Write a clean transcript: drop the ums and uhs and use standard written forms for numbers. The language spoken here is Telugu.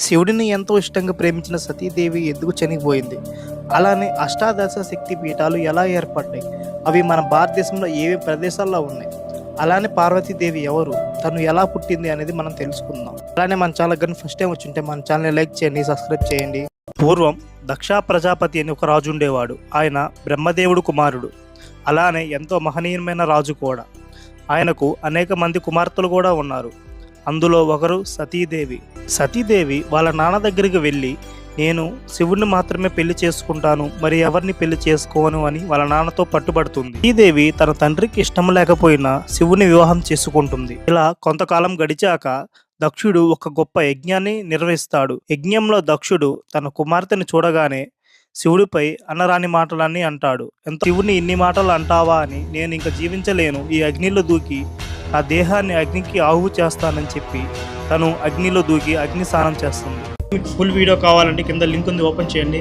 శివుడిని ఎంతో ఇష్టంగా ప్రేమించిన సతీదేవి ఎందుకు చనిపోయింది? అలానే అష్టాదశ శక్తి పీఠాలు ఎలా ఏర్పడ్డాయి? అవి మన భారతదేశంలో ఏవే ప్రదేశాల్లో ఉన్నాయి? అలానే పార్వతీదేవి ఎవరు? తను ఎలా పుట్టింది అనేది మనం తెలుసుకుందాం. అలానే మన ఛానల్ కానీ ఫస్ట్ టైం వచ్చి ఉంటే మన ఛానల్ని లైక్ చేయండి, సబ్స్క్రైబ్ చేయండి. పూర్వం దక్ష ప్రజాపతి అని ఒక రాజు ఉండేవాడు. ఆయన బ్రహ్మదేవుడు కుమారుడు. అలానే ఎంతో మహనీయమైన రాజు కూడా. ఆయనకు అనేక మంది కుమార్తెలు కూడా ఉన్నారు. అందులో ఒకరు సతీదేవి. సతీదేవి వాళ్ళ నాన్న దగ్గరికి వెళ్ళి, నేను శివుణ్ణి మాత్రమే పెళ్లి చేసుకుంటాను, మరి ఎవరిని పెళ్లి చేసుకోను అని వాళ్ళ నాన్నతో పట్టుబడుతుంది. సతీదేవి తన తండ్రికి ఇష్టం లేకపోయినా శివుని వివాహం చేసుకుంటుంది. ఇలా కొంతకాలం గడిచాక దక్షుడు ఒక గొప్ప యజ్ఞాన్ని నిర్వహిస్తాడు. యజ్ఞంలో దక్షుడు తన కుమార్తెను చూడగానే శివుడిపై అనరాని మాటలన్నీ అంటాడు. శివుని ఇన్ని మాటలు అంటావా అని, నేను ఇంకా జీవించలేను, ఈ అగ్నిలో దూకి ఆ దేహాన్ని అగ్నికి ఆహువు చేస్తానని చెప్పి తను అగ్నిలో దూకి అగ్ని స్నానం చేస్తుంది. మీకు ఫుల్ వీడియో కావాలంటే కింద లింక్ ఉంది, ఓపెన్ చేయండి.